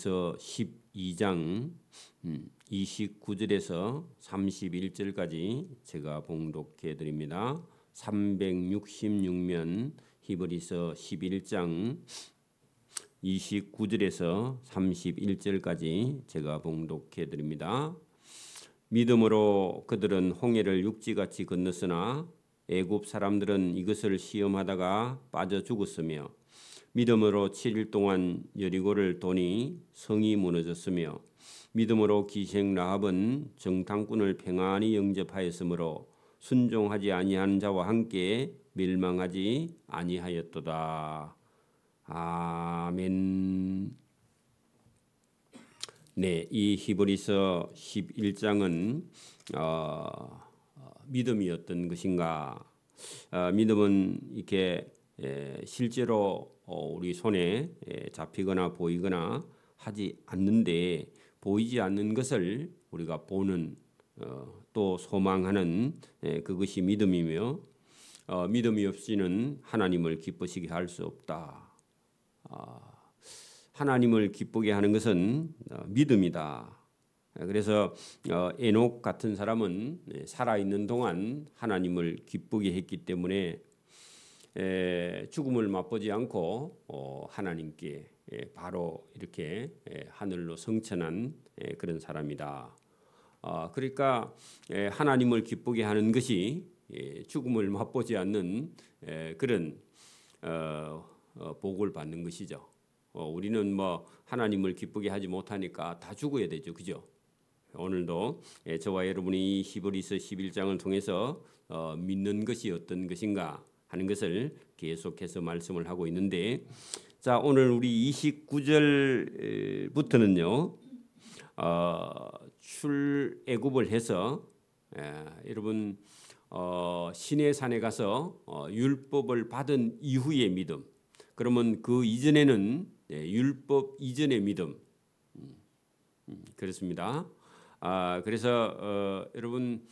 히브리서 12장 29절에서 31절까지 제가 봉독해 드립니다. 366면 히브리서 11장 29절에서 31절까지 제가 봉독해 드립니다. 믿음으로 그들은 홍해를 육지같이 건넜으나 애굽 사람들은 이것을 시험하다가 빠져 죽었으며 믿음으로 7일 동안 여리고를 도니 성이 무너졌으며 믿음으로 기생 라합은 정탐꾼을 평안히 영접하였으므로 순종하지 아니한 자와 함께 멸망하지 아니하였도다. 아멘. 네, 이 히브리서 11장은 믿음이 어떤 것인가? 믿음은 이렇게 실제로 우리 손에 잡히거나 보이거나 하지 않는데 보이지 않는 것을 우리가 보는 또 소망하는 그것이 믿음이며 믿음이 없이는 하나님을 기쁘시게 할 수 없다. 하나님을 기쁘게 하는 것은 믿음이다. 그래서 에녹 같은 사람은 살아있는 동안 하나님을 기쁘게 했기 때문에 죽음을 맛보지 않고 하나님께 바로 이렇게 하늘로 승천한 그런 사람이다. 그러니까 하나님을 기쁘게 하는 것이 죽음을 맛보지 않는 그런 복을 받는 것이죠. 우리는 뭐 하나님을 기쁘게 하지 못하니까 다 죽어야 되죠, 그죠? 오늘도 저와 여러분이 히브리서 11장을 통해서 믿는 것이 어떤 것인가 하는 것을 계속해서 말씀을 하고 있는데, 자, 오늘 우리 29절부터는요 출애굽을 해서 여러분 시내산에 가서 율법을 받은 이후의 믿음, 그러면 그 이전에는 율법 이전의 믿음, 그렇습니다. 그래서 여러분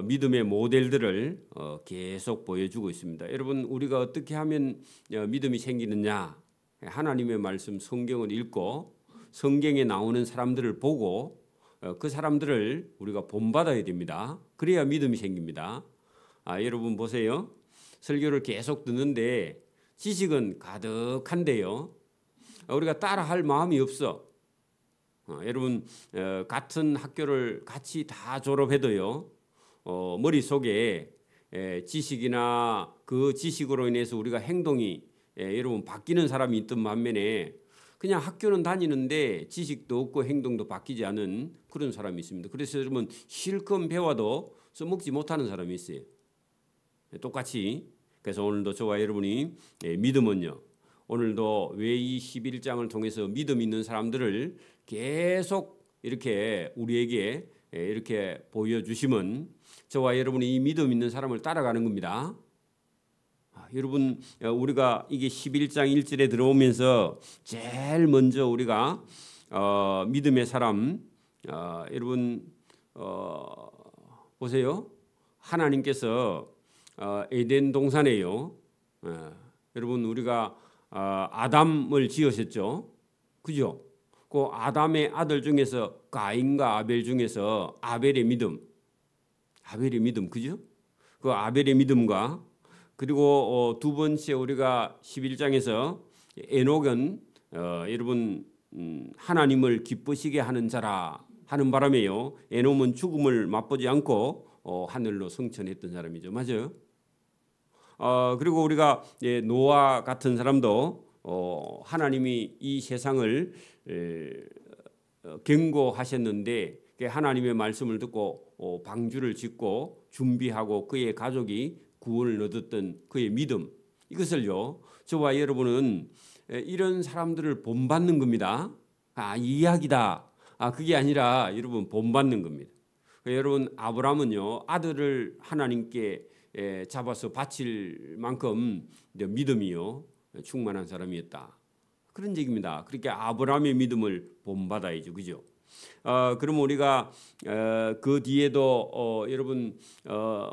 믿음의 모델들을 계속 보여주고 있습니다. 여러분 우리가 어떻게 하면 믿음이 생기느냐? 하나님의 말씀 성경을 읽고 성경에 나오는 사람들을 보고 그 사람들을 우리가 본받아야 됩니다. 그래야 믿음이 생깁니다. 여러분 보세요. 설교를 계속 듣는데 지식은 가득한데요, 우리가 따라할 마음이 없어. 여러분 같은 학교를 같이 다 졸업해도요 머릿속에 지식이나 그 지식으로 인해서 우리가 행동이 여러분 바뀌는 사람이 있던 반면에 그냥 학교는 다니는데 지식도 없고 행동도 바뀌지 않은 그런 사람이 있습니다. 그래서 여러분 실컷 배워도 써먹지 못하는 사람이 있어요. 똑같이. 그래서 오늘도 저와 여러분이 믿음은요, 오늘도 왜 이 11장을 통해서 믿음 있는 사람들을 계속 이렇게 우리에게 이렇게 보여주시면 저와 여러분이 이 믿음 있는 사람을 따라가는 겁니다. 여러분 우리가 이게 11장 1절에 들어오면서 제일 먼저 우리가 믿음의 사람, 여러분 보세요. 하나님께서 에덴 동산에요, 여러분 우리가 아담을 지으셨죠, 그죠? 그 아담의 아들 중에서 가인과 아벨 중에서 아벨의 믿음, 그죠? 그 아벨의 믿음과 그리고 두 번째 우리가 11장에서 에녹은 여러분 하나님을 기쁘시게 하는 자라 하는 바람에요, 에녹은 죽음을 맛보지 않고 하늘로 승천했던 사람이죠, 맞아요? 그리고 우리가 노아 같은 사람도 하나님이 이 세상을 경고하셨는데 하나님의 말씀을 듣고 방주를 짓고 준비하고 그의 가족이 구원을 얻었던 그의 믿음, 이것을요 저와 여러분은 이런 사람들을 본받는 겁니다. 이야기다. 그게 아니라 여러분 본받는 겁니다. 여러분 아브라함은요 아들을 하나님께 잡아서 바칠 만큼 믿음이요 충만한 사람이었다, 그런 얘기입니다. 그러니까 아브라함의 믿음을 본받아야죠, 그죠? 그럼 우리가 그 뒤에도 여러분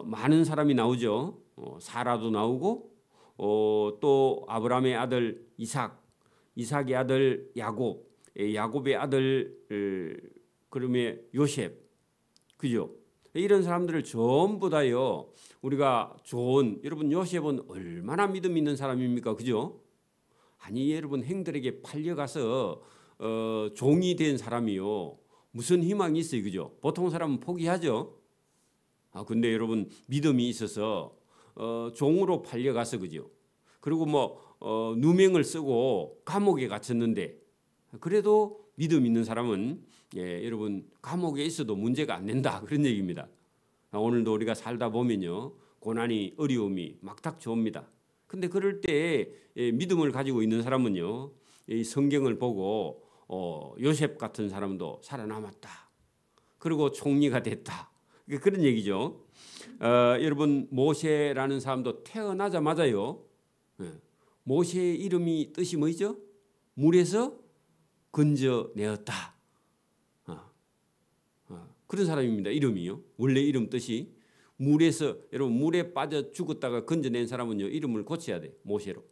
많은 사람이 나오죠. 사라도 나오고 또 아브라함의 아들 이삭의 아들 야곱, 야곱의 아들 그러면 요셉, 그죠? 이런 사람들을 전부 다요 우리가 좋은, 여러분 요셉은 얼마나 믿음 있는 사람입니까, 그죠? 아니 여러분 행들에게 팔려가서 종이 된 사람이요 무슨 희망이 있어요, 그죠? 보통 사람은 포기하죠. 근데 여러분 믿음이 있어서 종으로 팔려가서, 그죠? 그리고 누명을 쓰고 감옥에 갇혔는데 그래도 믿음 있는 사람은 여러분 감옥에 있어도 문제가 안 된다, 그런 얘기입니다. 오늘도 우리가 살다 보면요 고난이 어려움이 막 닥쳐옵니다. 근데 그럴 때 믿음을 가지고 있는 사람은요 이 성경을 보고 요셉 같은 사람도 살아남았다. 그리고 총리가 됐다. 그런 얘기죠. 여러분 모세라는 사람도 태어나자마자요. 모세의 이름이 뜻이 뭐죠? 물에서 건져내었다. 그런 사람입니다. 이름이요. 원래 이름 뜻이 물에서, 여러분 물에 빠져 죽었다가 건져낸 사람은요 이름을 고쳐야 돼. 모세로.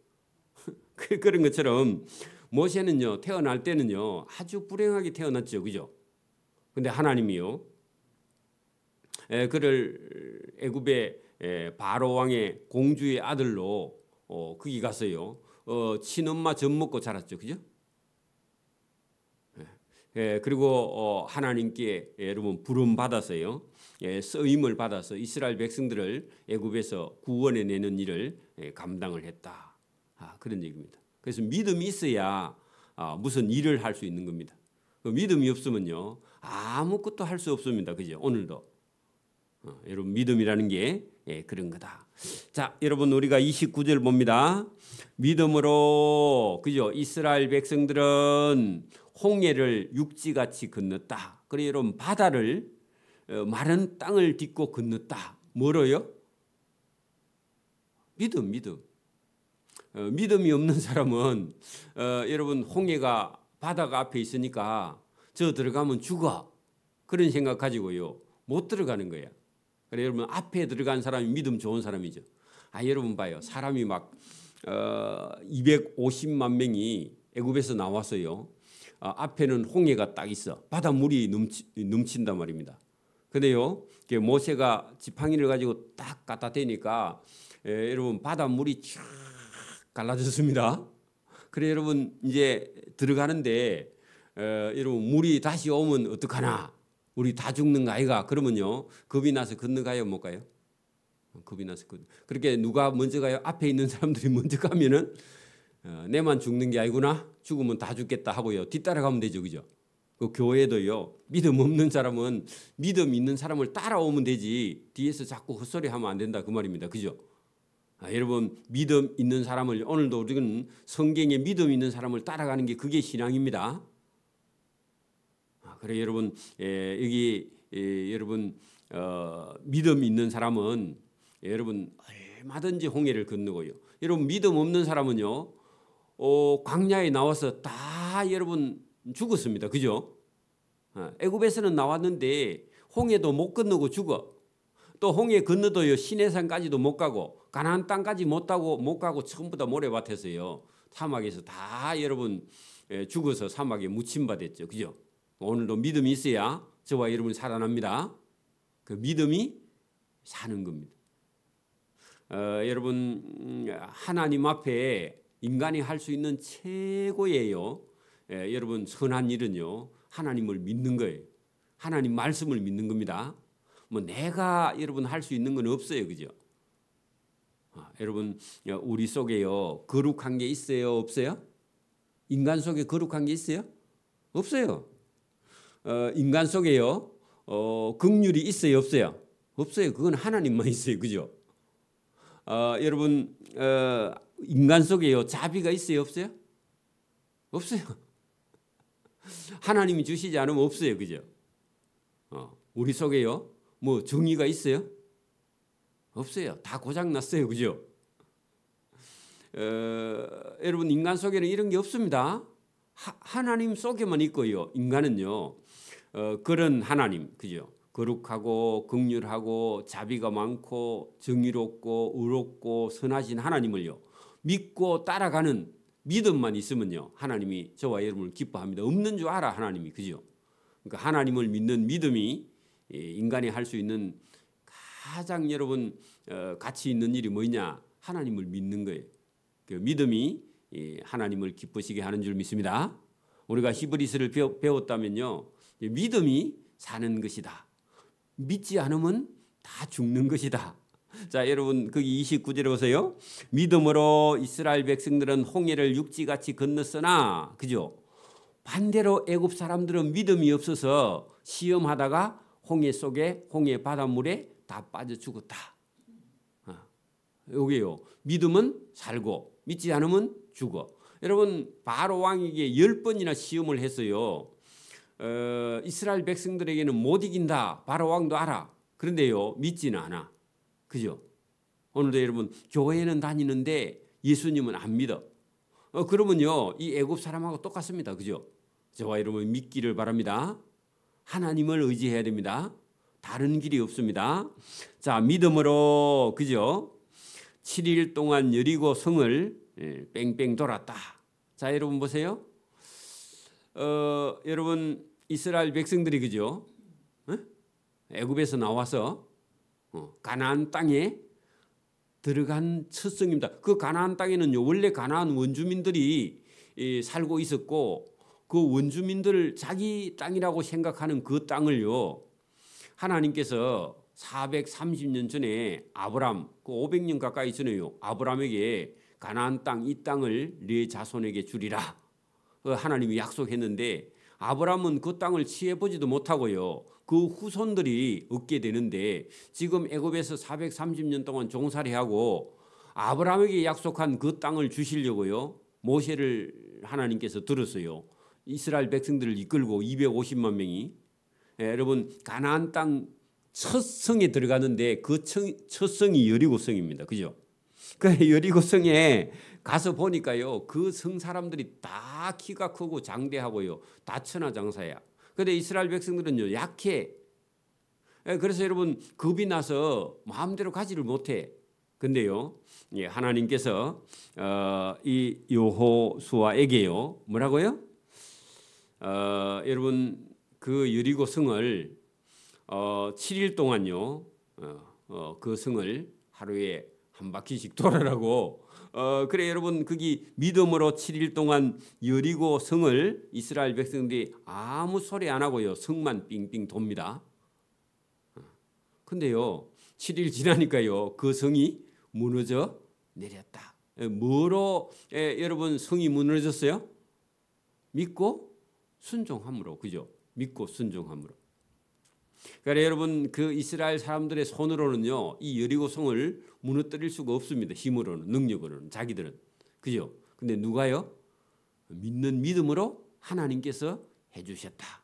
그런 것처럼 모세는요 태어날 때는요 아주 불행하게 태어났죠, 그죠? 근데 하나님이요 그를 애굽의 바로 왕의 공주의 아들로 거기 가서요 친엄마 젖 먹고 자랐죠, 그죠? 그리고 하나님께 여러분 부름 받아서요 쓰임을 받아서 이스라엘 백성들을 애굽에서 구원해 내는 일을 감당을 했다. 그런 얘기입니다. 그래서 믿음이 있어야 무슨 일을 할 수 있는 겁니다. 믿음이 없으면요 아무것도 할 수 없습니다, 그죠? 오늘도 여러분 믿음이라는 게 그런 거다. 자, 여러분 우리가 29절 봅니다. 믿음으로, 그죠? 이스라엘 백성들은 홍해를 육지같이 건넜다. 그래 여러분 바다를 마른 땅을 딛고 건넜다. 뭐로요? 믿음. 믿음이 없는 사람은 여러분 홍해가 바다가 앞에 있으니까 저 들어가면 죽어. 그런 생각 가지고요 못 들어가는 거야. 그래 여러분 앞에 들어간 사람이 믿음 좋은 사람이죠. 여러분 봐요. 사람이 막 250만 명이 애굽에서 나왔어요. 앞에는 홍해가 딱 있어. 바닷물이 넘친단 말입니다. 근데요 모세가 지팡이를 가지고 딱 갖다 대니까 여러분 바닷물이 쫙 갈라졌습니다. 그래 여러분 이제 들어가는데 여러분 물이 다시 오면 어떡하나, 우리 다 죽는 거 아이가? 그러면요 겁이 나서 건너가요, 못 가요? 겁이 나서 그렇게 누가 먼저 가요? 앞에 있는 사람들이 먼저 가면은 내만 죽는 게 아니구나, 죽으면 다 죽겠다 하고요 뒤따라가면 되죠, 그죠? 그 교회도요 믿음 없는 사람은 믿음 있는 사람을 따라오면 되지 뒤에서 자꾸 헛소리하면 안 된다, 그 말입니다, 그죠? 여러분 믿음 있는 사람을, 오늘도 우리는 성경에 믿음 있는 사람을 따라가는 게 그게 신앙입니다. 그래 여러분 여기 여러분 믿음 있는 사람은 여러분 얼마든지 홍해를 건너고요. 여러분 믿음 없는 사람은요 광야에 나와서 다 여러분 죽었습니다, 그죠? 애굽에서는 나왔는데 홍해도 못 건너고 죽어. 또 홍해 건너도요 시내산까지도 못 가고 가나안 땅까지 못 가고 전부 다 모래밭에서요 사막에서 다 여러분 죽어서 사막에 묻힌받았죠, 그죠? 오늘도 믿음이 있어야 저와 여러분이 살아납니다. 그 믿음이 사는 겁니다. 여러분 하나님 앞에 인간이 할 수 있는 최고예요. 여러분 선한 일은요 하나님을 믿는 거예요. 하나님 말씀을 믿는 겁니다. 내가 여러분 할 수 있는 건 없어요, 그죠? 여러분 우리 속에요 거룩한 게 있어요, 없어요? 인간 속에 거룩한 게 있어요? 없어요. 인간 속에요 긍휼이 있어요, 없어요? 없어요. 그건 하나님만 있어요, 그죠? 여러분 인간 속에요 자비가 있어요, 없어요? 없어요. 하나님이 주시지 않으면 없어요, 그죠? 우리 속에요 정의가 있어요? 없어요. 다 고장났어요, 그죠? 여러분 인간 속에는 이런 게 없습니다. 하나님 속에만 있고요. 인간은요 그런 하나님, 그죠? 거룩하고 긍휼하고 자비가 많고 정의롭고 의롭고 선하신 하나님을요 믿고 따라가는 믿음만 있으면요 하나님이 저와 여러분을 기뻐합니다. 없는 줄 알아 하나님이. 그죠? 그러니까 하나님을 믿는 믿음이 인간이 할 수 있는 가장 여러분 가치 있는 일이 뭐냐? 하나님을 믿는 거예요. 그 믿음이 하나님을 기쁘시게 하는 줄 믿습니다. 우리가 히브리서를 배웠다면요 믿음이 사는 것이다. 믿지 않으면 다 죽는 것이다. 자, 여러분 거기 29절에 보세요. 믿음으로 이스라엘 백성들은 홍해를 육지같이 건넜으나, 그죠? 반대로 애굽 사람들은 믿음이 없어서 시험하다가 홍해 속에 홍해 바닷물에 다 빠져 죽었다. 여기요. 믿음은 살고 믿지 않으면 죽어. 여러분 바로 왕에게 10번이나 시험을 했어요. 이스라엘 백성들에게는 못 이긴다. 바로 왕도 알아. 그런데요 믿지는 않아. 그죠? 오늘도 여러분 교회는 다니는데 예수님은 안 믿어. 그러면요 이 애굽 사람하고 똑같습니다. 그죠? 저와 여러분 믿기를 바랍니다. 하나님을 의지해야 됩니다. 다른 길이 없습니다. 자, 믿음으로, 그죠? 7일 동안 여리고 성을 뺑뺑 돌았다. 자, 여러분 보세요. 여러분 이스라엘 백성들이, 그죠? 애굽에서 나와서 가나안 땅에 들어간 첫 성입니다. 그 가나안 땅에는요 원래 가나안 원주민들이 살고 있었고, 그 원주민들 자기 땅이라고 생각하는 그 땅을요 하나님께서 430년 전에 아브람, 그 500년 가까이 전에요 아브람에게 가나안 땅, 이 땅을 네 자손에게 주리라 하나님이 약속했는데, 아브람은 그 땅을 취해보지도 못하고요 그 후손들이 얻게 되는데, 지금 애굽에서 430년 동안 종살이하고 아브람에게 약속한 그 땅을 주시려고요 모세를 하나님께서 들었어요. 이스라엘 백성들을 이끌고 250만 명이 여러분 가나안 땅 첫 성에 들어가는데 그 첫 성이 여리고 성입니다. 그죠? 그 여리고 성에 가서 보니까요 그 성 사람들이 다 키가 크고 장대하고요 다 천하장사야. 그런데 이스라엘 백성들은요 약해. 그래서 여러분 겁이 나서 마음대로 가지를 못해. 근데요 하나님께서 이 여호수아에게요 뭐라고요? 여러분 그 여리고 성을 7일 동안요 그 성을 하루에 한 바퀴씩 돌아라고. 그래 여러분 거기 믿음으로 7일 동안 여리고 성을 이스라엘 백성들이 아무 소리 안 하고요 성만 빙빙 돕니다. 근데요 7일 지나니까요 그 성이 무너져 내렸다. 뭐로 여러분 성이 무너졌어요? 믿고 순종함으로. 그죠? 믿고 순종함으로. 그러니까 여러분 그 이스라엘 사람들의 손으로는요 이 여리고 성을 무너뜨릴 수가 없습니다. 힘으로는, 능력으로는, 자기들은. 그죠? 근데 누가요? 믿는 믿음으로 하나님께서 해주셨다.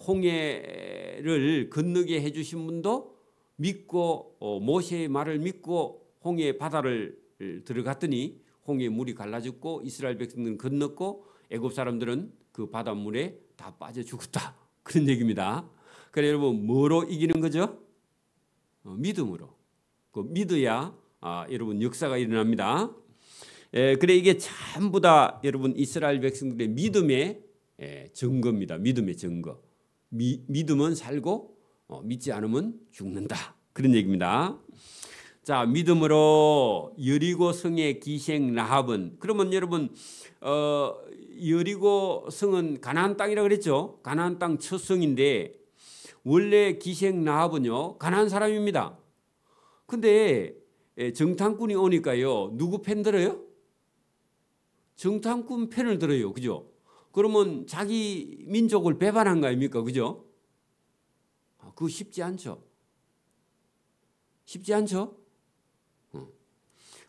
홍해를 건너게 해주신 분도 믿고 모세의 말을 믿고 홍해 바다를 들어갔더니 홍해 물이 갈라졌고 이스라엘 백성들은 건넜고 애굽 사람들은 그 바닷물에 다 빠져 죽었다. 그런 얘기입니다. 그래 여러분 뭐로 이기는 거죠? 믿음으로. 그 믿어야 여러분 역사가 일어납니다. 그래 이게 전부 다 여러분 이스라엘 백성들의 믿음의 증거입니다. 믿음의 증거. 믿으면 살고 믿지 않으면 죽는다. 그런 얘기입니다. 자, 믿음으로 여리고 성의 기생 라합은, 그러면 여러분 여리고 성은 가나안 땅이라고 그랬죠. 가나안 땅 첫 성인데 원래 기생 라합은요 가나안 사람입니다. 근데 정탐꾼이 오니까요 누구 편 들어요? 정탐꾼 편을 들어요. 그죠? 그러면 자기 민족을 배반한 거 아닙니까? 그죠? 그거 쉽지 않죠. 쉽지 않죠?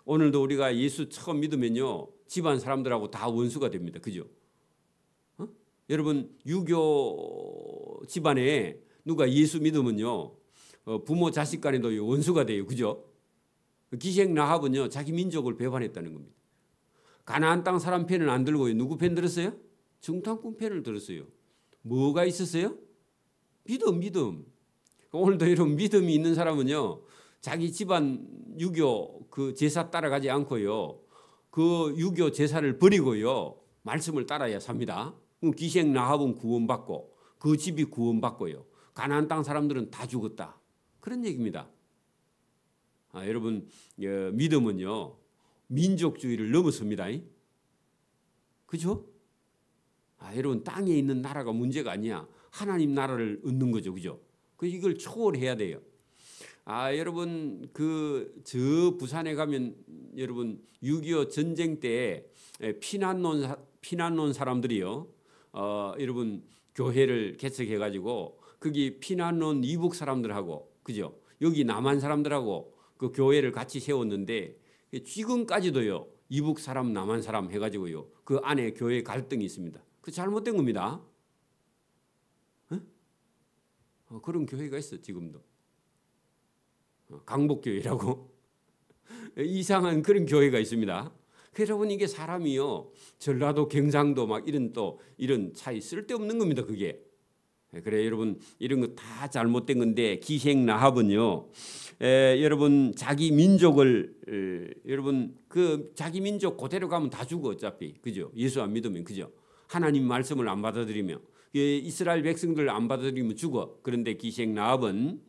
오늘도 우리가 예수 처음 믿으면요 집안 사람들하고 다 원수가 됩니다. 그죠? 여러분 유교 집안에 누가 예수 믿으면요 부모 자식 간에도 원수가 돼요. 그죠? 기생 라합은요 자기 민족을 배반했다는 겁니다. 가나안 땅 사람 편을 안 들고요 누구 편 들었어요? 정탐꾼 편을 들었어요. 뭐가 있었어요? 믿음. 오늘도 여러분 믿음이 있는 사람은요 자기 집안 유교 그 제사 따라가지 않고요 그 유교 제사를 버리고요. 말씀을 따라야 삽니다. 기생 라합은 구원받고 그 집이 구원받고요. 가나안 땅 사람들은 다 죽었다. 그런 얘기입니다. 여러분 믿음은요. 민족주의를 넘어섭니다. 그죠? 여러분 땅에 있는 나라가 문제가 아니야. 하나님 나라를 얻는 거죠. 그죠? 이걸 초월해야 돼요. 여러분 저 부산에 가면 여러분 6.25 전쟁 때 피난온 사람들이요. 여러분 교회를 개척해 가지고 거기 피난온 이북 사람들하고 그죠? 여기 남한 사람들하고 그 교회를 같이 세웠는데 지금까지도요. 이북 사람 남한 사람 해 가지고요. 그 안에 교회 갈등이 있습니다. 그 잘못된 겁니다. 그런 교회가 있어 지금도. 강복교회라고 이상한 그런 교회가 있습니다. 여러분 이게 사람이요 전라도 경상도 막 이런 차이 쓸데없는 겁니다. 그게 그래 여러분 이런 거 다 잘못된 건데 기생 라합은요 여러분 자기 민족을 여러분 그 자기 민족 그대로 가면 다 죽어 어차피 그죠? 예수 안 믿으면 그죠? 하나님 말씀을 안 받아들이면 이스라엘 백성들 안 받아들이면 죽어. 그런데 기생 라합은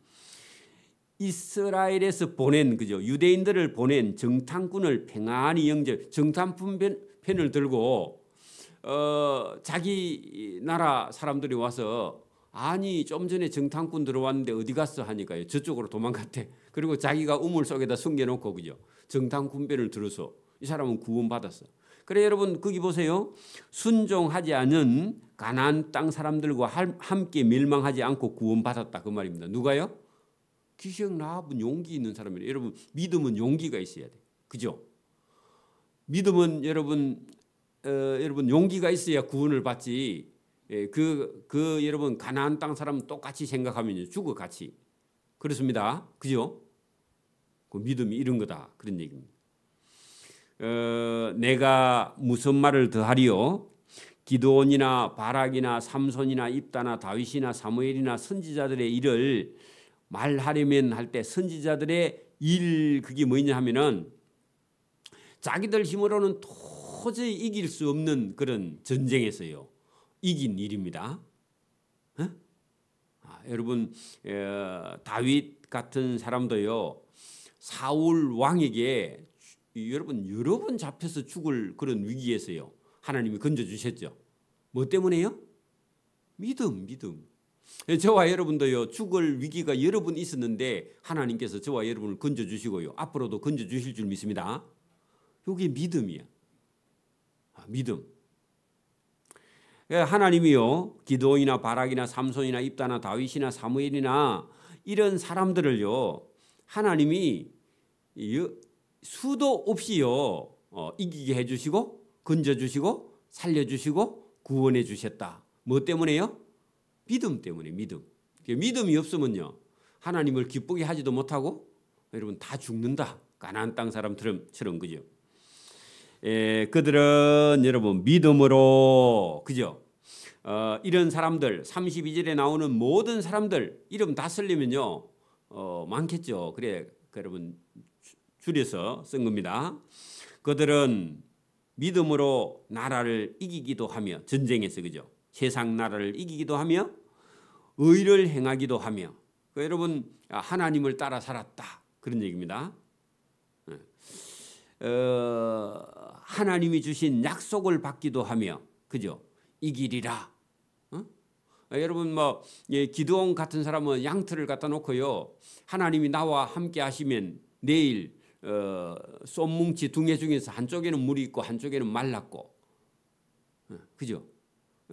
이스라엘에서 보낸 그죠 유대인들을 보낸 정탐꾼을 평안히 영접 정탐편을 들고 자기 나라 사람들이 와서 아니 좀 전에 정탐꾼 들어왔는데 어디 갔어 하니까요 저쪽으로 도망갔대. 그리고 자기가 우물 속에다 숨겨놓고 그죠 정탐꾼편을 들어서 이 사람은 구원받았어. 그래 여러분 거기 보세요. 순종하지 않은 가나안 땅 사람들과 함께 멸망하지 않고 구원받았다 그 말입니다. 누가요? 기생 라합은 용기 있는 사람이에요. 여러분 믿음은 용기가 있어야 돼. 그죠? 믿음은 여러분 용기가 있어야 구원을 받지. 여러분 가나안 땅 사람 똑같이 생각하면 죽어 같이. 그렇습니다. 그죠? 그 믿음이 이런 거다. 그런 얘기입니다. 내가 무슨 말을 더하리요? 기드온이나 바락이나 삼손이나 입다나 다윗이나 사무엘이나 선지자들의 일을 말하려면 할 때 선지자들의 일 그게 뭐냐 하면은 자기들 힘으로는 도저히 이길 수 없는 그런 전쟁에서요 이긴 일입니다. 여러분 다윗 같은 사람도요 사울 왕에게 여러분 여러 번 잡혀서 죽을 그런 위기에서요 하나님이 건져 주셨죠. 뭐 때문에요? 믿음. 저와 여러분도요 죽을 위기가 여러 번 있었는데 하나님께서 저와 여러분을 건져 주시고요 앞으로도 건져 주실 줄 믿습니다. 이게 믿음이야. 믿음. 하나님이요 기드온이나 바락이나 삼손이나 입다나 다윗이나 사무엘이나 이런 사람들을요 하나님이 수도 없이요 이기게 해주시고 건져주시고 살려주시고 구원해 주셨다. 뭐 때문에요? 믿음 때문에. 믿음이 없으면요 하나님을 기쁘게 하지도 못하고 여러분 다 죽는다. 가나안 땅 사람처럼 그죠? 그들은 여러분 믿음으로 그죠? 이런 사람들 32절에 나오는 모든 사람들 이름 다 쓰려면요 많겠죠. 그래 여러분 줄여서 쓴 겁니다. 그들은 믿음으로 나라를 이기기도 하며 전쟁에서 그죠? 세상 나라를 이기기도 하며 의를 행하기도 하며 여러분 하나님을 따라 살았다 그런 얘기입니다. 하나님이 주신 약속을 받기도 하며 그죠? 이기리라. 여러분 기드온 같은 사람은 양털을 갖다 놓고요 하나님이 나와 함께 하시면 내일 쏨뭉치 둥에 중에서 한쪽에는 물이 있고 한쪽에는 말랐고 그죠?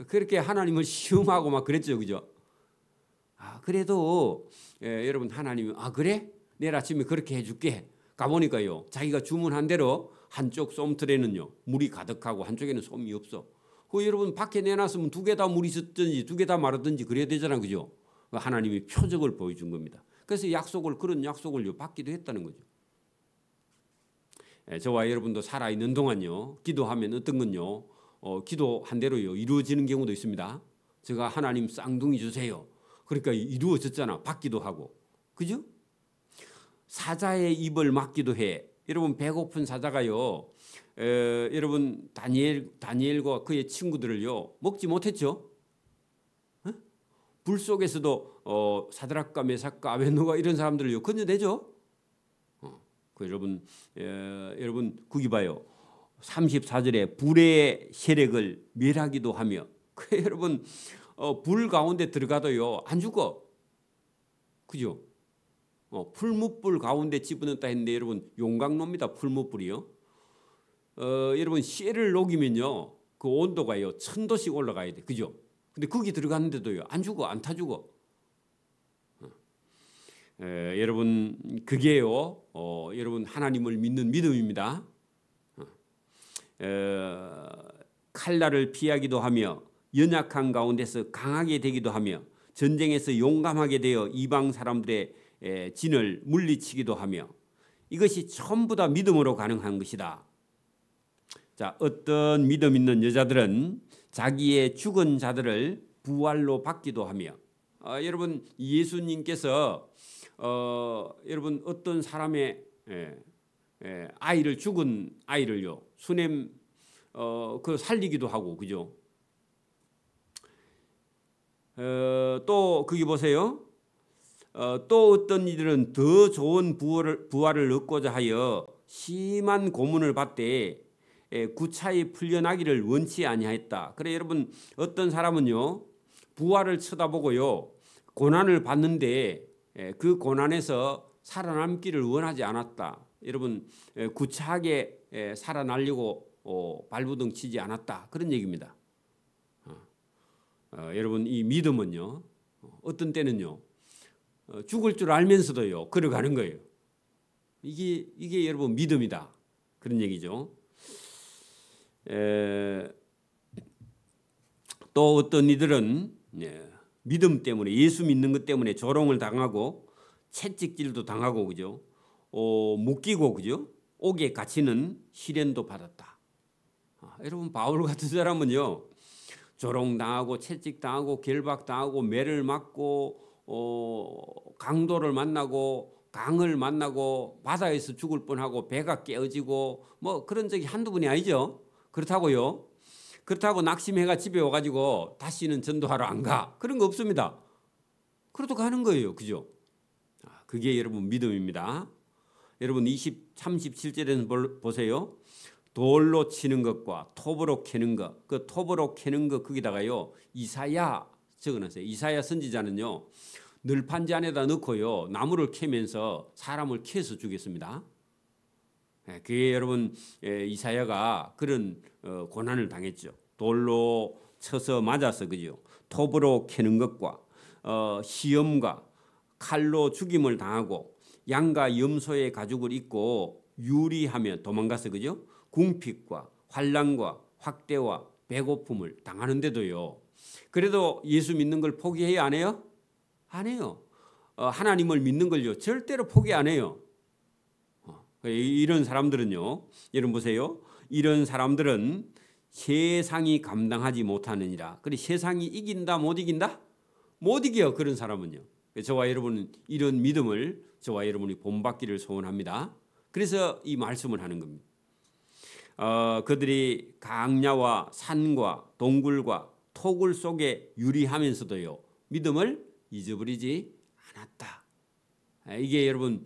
그렇게 하나님을 시험하고 막 그랬죠. 그죠? 그래도 여러분 하나님이 그래? 내일 아침에 그렇게 해줄게. 가보니까요 자기가 주문한 대로 한쪽 쏨틀에는요 물이 가득하고 한쪽에는 쏨이 없어. 여러분 밖에 내놨으면 두 개 다 물이 있었든지 두 개 다 마르든지 그래야 되잖아. 그죠? 하나님이 표적을 보여준 겁니다. 그래서 그런 약속을 받기도 했다는 거죠. 저와 여러분도 살아있는 동안요 기도하면 어떤 건요 기도한 대로요 이루어지는 경우도 있습니다. 제가 하나님 쌍둥이 주세요. 그러니까 이루어졌잖아. 받기도 하고 그죠? 사자의 입을 막기도 해. 여러분 배고픈 사자가요 여러분 다니엘과 그의 친구들을요 먹지 못했죠. 불 속에서도 사드락과 메삭과 아벤노가 이런 사람들을요 건져내죠. 여러분 거기 봐요. 34절에 불의 세력을 멸하기도 하며 여러분 불 가운데 들어가도요 안 죽어. 그죠? 풀무불 가운데 집어넣었다 했는데 여러분 용광로입니다. 풀무불이요. 여러분 쇠를 녹이면요 그 온도가요 1000도씩 올라가야 돼. 그죠? 근데 거기 들어갔는데도요 안 죽어. 안 타 죽어. 여러분 그게요 여러분 하나님을 믿는 믿음입니다. 칼날을 피하기도 하며 연약한 가운데서 강하게 되기도 하며 전쟁에서 용감하게 되어 이방 사람들의 진을 물리치기도 하며 이것이 전부 다 믿음으로 가능한 것이다. 자, 어떤 믿음 있는 여자들은 자기의 죽은 자들을 부활로 받기도 하며 여러분 예수님께서 여러분 어떤 사람의 아이를 죽은 아이를요 수냄 그 살리기도 하고 그죠? 또 거기 보세요. 또 어떤 이들은 더 좋은 부활을 얻고자 하여 심한 고문을 받되 구차히 풀려나기를 원치 아니하였다. 그래 여러분 어떤 사람은요 부활을 쳐다보고요 고난을 받는데 그 고난에서 살아남기를 원하지 않았다. 여러분 구차하게 살아나려고 발부둥 치지 않았다. 그런 얘기입니다. 여러분 이 믿음은요 어떤 때는요 죽을 줄 알면서도요 걸어가는 거예요. 이게 여러분 믿음이다. 그런 얘기죠. 또 어떤 이들은 믿음 때문에 예수 믿는 것 때문에 조롱을 당하고 채찍질도 당하고 그죠? 묶이고 그죠? 옥에 갇히는 시련도 받았다. 여러분 바울 같은 사람은요 조롱당하고 채찍당하고 결박당하고 매를 맞고 강도를 만나고 강을 만나고 바다에서 죽을 뻔하고 배가 깨어지고 뭐 그런 적이 한두 번이 아니죠. 그렇다고 낙심해가 집에 와가지고 다시는 전도하러 안 가. 그런 거 없습니다. 그래도 가는 거예요. 그죠? 그게 여러분 믿음입니다. 여러분 37절에는 보세요. 돌로 치는 것과 톱으로 캐는 것. 그 톱으로 캐는 것 거기다가요. 이사야 적어놨어요. 이사야 선지자는요. 늘판지 안에다 넣고요. 나무를 캐면서 사람을 캐서 죽였습니다. 그게 여러분 이사야가 그런 고난을 당했죠. 돌로 쳐서 맞아서 그죠. 톱으로 캐는 것과 시험과 칼로 죽임을 당하고 양과 염소의 가죽을 입고 유리하며 도망가서 그죠. 궁핍과 환난과 확대와 배고픔을 당하는데도요. 그래도 예수 믿는 걸 포기해야 안 해요? 안 해요. 하나님을 믿는 걸요 절대로 포기 안 해요. 이런 사람들은요. 여러분 보세요. 이런 사람들은 세상이 감당하지 못하느니라. 그래 세상이 이긴다 못 이긴다? 못 이겨요. 그런 사람은요. 저와 여러분은 이런 믿음을 저와 여러분이 본받기를 소원합니다. 그래서 이 말씀을 하는 겁니다. 그들이 강야와 산과 동굴과 토굴 속에 유리하면서도요. 믿음을 잊어버리지 않았다. 이게 여러분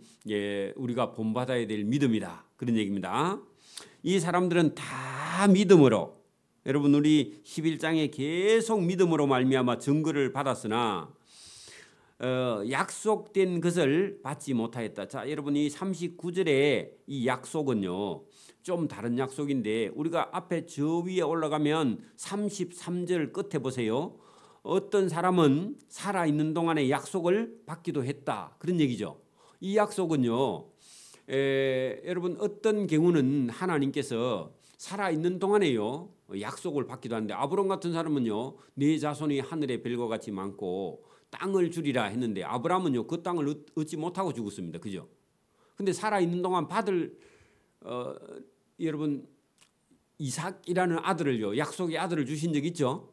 우리가 본받아야 될 믿음이다. 그런 얘기입니다. 이 사람들은 다 믿음으로 여러분 우리 11장에 계속 믿음으로 말미암아 증거를 받았으나 약속된 것을 받지 못하였다. 자, 여러분 이 39절에 이 약속은요. 좀 다른 약속인데 우리가 앞에 저 위에 올라가면 33절 끝에 보세요. 어떤 사람은 살아있는 동안에 약속을 받기도 했다. 그런 얘기죠. 이 약속은요. 여러분 어떤 경우는 하나님께서 살아있는 동안에요. 약속을 받기도 하는데 아브람 같은 사람은요. 네 자손이 하늘의 별과 같이 많고 땅을 주리라 했는데 아브람은요. 그 땅을 얻지 못하고 죽었습니다. 그죠? 근데 살아있는 동안 받을 여러분 이삭이라는 아들을요. 약속의 아들을 주신 적 있죠?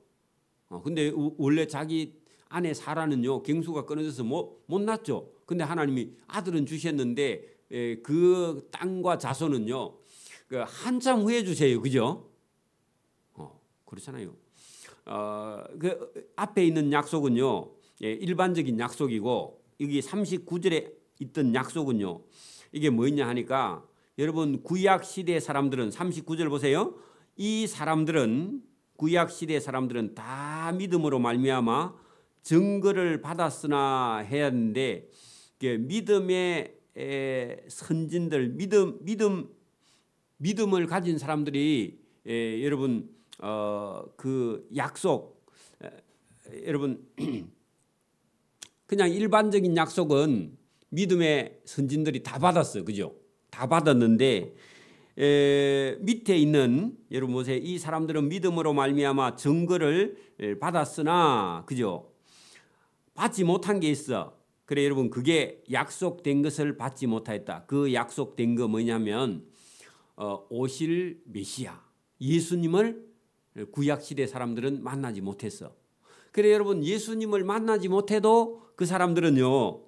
근데 원래 자기 아내 사라는요 경수가 끊어져서 못 낳죠. 근데 하나님이 아들은 주셨는데 그 땅과 자손은요 한참 후에 주세요. 그죠? 그렇잖아요. 그 앞에 있는 약속은요, 일반적인 약속이고 여기 39절에 있던 약속은요, 이게 뭐였냐 하니까 여러분 구약 시대 사람들은 39절 보세요. 이 사람들은 구약 시대 사람들은 다 믿음으로 말미암아 증거를 받았으나 해야 하는데 믿음의 선진들 믿음을 가진 사람들이 여러분 그 약속 여러분 그냥 일반적인 약속은 믿음의 선진들이 다 받았어요. 그죠? 다 받았는데 밑에 있는 여러분 보세요. 이 사람들은 믿음으로 말미암아 증거를 받았으나 그죠? 받지 못한 게 있어. 그래 여러분 그게 약속된 것을 받지 못하였다. 그 약속된 거 뭐냐면 오실 메시아 예수님을 구약시대 사람들은 만나지 못했어. 그래 여러분 예수님을 만나지 못해도 그 사람들은요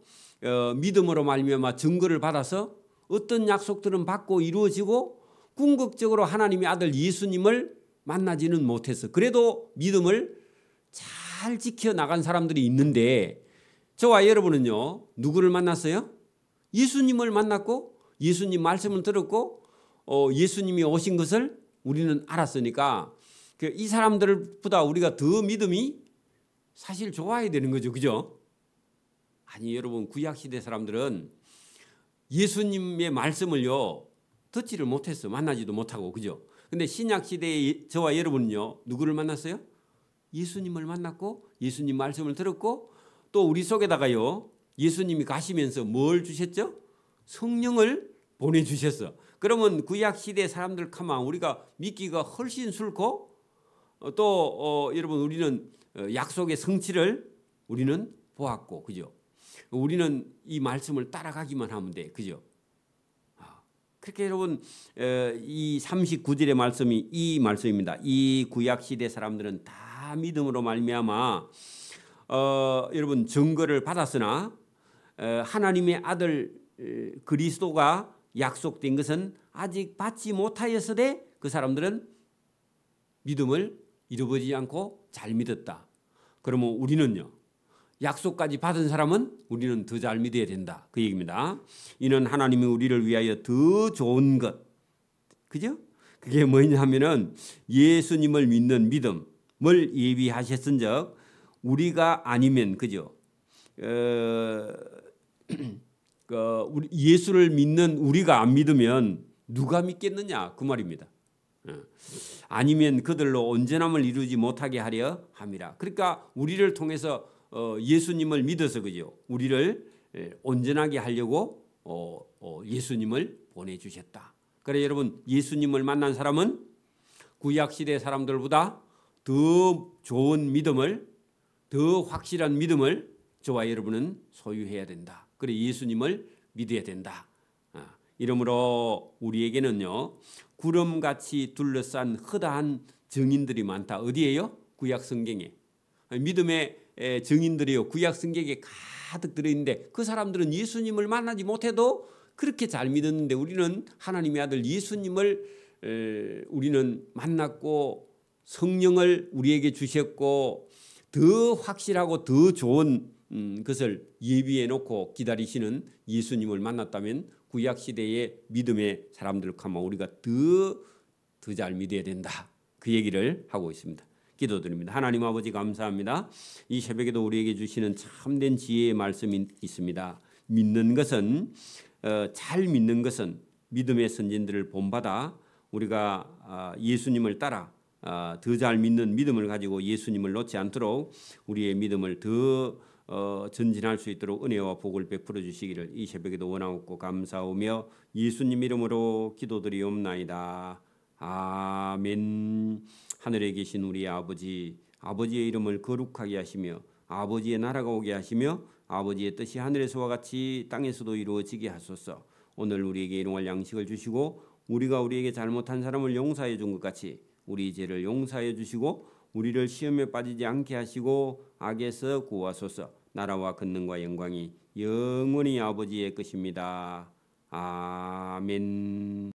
믿음으로 말미암아 증거를 받아서 어떤 약속들은 받고 이루어지고 궁극적으로 하나님의 아들 예수님을 만나지는 못했어. 그래도 믿음을 잘 지켜나간 사람들이 있는데 저와 여러분은요 누구를 만났어요? 예수님을 만났고 예수님 말씀을 들었고 예수님이 오신 것을 우리는 알았으니까 이 사람들보다 우리가 더 믿음이 사실 좋아야 되는 거죠. 그죠? 아니 여러분 구약시대 사람들은 예수님의 말씀을요 듣지를 못했어. 만나지도 못하고. 그죠? 근데 신약시대의 저와 여러분은요 누구를 만났어요? 예수님을 만났고 예수님 말씀을 들었고 또 우리 속에다가요 예수님이 가시면서 뭘 주셨죠? 성령을 보내주셨어. 그러면 구약시대 사람들 가만 우리가 믿기가 훨씬 싫고 또 여러분 우리는 약속의 성취를 우리는 보았고 그죠? 우리는 이 말씀을 따라가기만 하면 돼. 그죠? 그렇게 여러분 이 39절의 말씀이 이 말씀입니다. 이 구약시대 사람들은 다 믿음으로 말미암아 여러분 증거를 받았으나 하나님의 아들 그리스도가 약속된 것은 아직 받지 못하였으되 그 사람들은 믿음을 잃어버리지 않고 잘 믿었다. 그러면 우리는요. 약속까지 받은 사람은 우리는 더 잘 믿어야 된다. 그 얘기입니다. 이는 하나님이 우리를 위하여 더 좋은 것. 그죠? 그게 뭐냐면은 예수님을 믿는 믿음을 예비하셨은즉 우리가 아니면 그죠? 우리 예수를 믿는 우리가 안 믿으면 누가 믿겠느냐 그 말입니다. 아니면 그들로 온전함을 이루지 못하게 하려 함이라. 그러니까 우리를 통해서 예수님을 믿어서 그죠? 우리를 온전하게 하려고 예수님을 보내주셨다. 그래 여러분 예수님을 만난 사람은 구약시대 사람들보다 더 좋은 믿음을 더 확실한 믿음을 저와 여러분은 소유해야 된다. 그래 예수님을 믿어야 된다. 이러므로 우리에게는요 구름같이 둘러싼 허다한 증인들이 많다. 어디에요? 구약 성경에. 믿음의 증인들이요 구약 성경에 가득 들어있는데 그 사람들은 예수님을 만나지 못해도 그렇게 잘 믿었는데 우리는 하나님의 아들 예수님을 우리는 만났고 성령을 우리에게 주셨고 더 확실하고 더 좋은 것을 예비해 놓고 기다리시는 예수님을 만났다면 구약 시대의 믿음의 사람들 가면 우리가 더 잘 믿어야 된다. 그 얘기를 하고 있습니다. 기도드립니다. 하나님 아버지 감사합니다. 이 새벽에도 우리에게 주시는 참된 지혜의 말씀이 있습니다. 믿는 것은 잘 믿는 것은 믿음의 선진들을 본받아 우리가 예수님을 따라 더 잘 믿는 믿음을 가지고 예수님을 놓지 않도록 우리의 믿음을 더 전진할 수 있도록 은혜와 복을 베풀어 주시기를 이 새벽에도 원하옵고 감사하며 예수님 이름으로 기도드리옵나이다. 아멘. 하늘에 계신 우리 아버지, 아버지의 이름을 거룩하게 하시며 아버지의 나라가 오게 하시며 아버지의 뜻이 하늘에서와 같이 땅에서도 이루어지게 하소서. 오늘 우리에게 일용할 양식을 주시고 우리가 우리에게 잘못한 사람을 용서해 준 것 같이 우리 죄를 용서해 주시고 우리를 시험에 빠지지 않게 하시고 악에서 구하소서. 나라와 권능과 영광이 영원히 아버지의 것입니다. 아멘.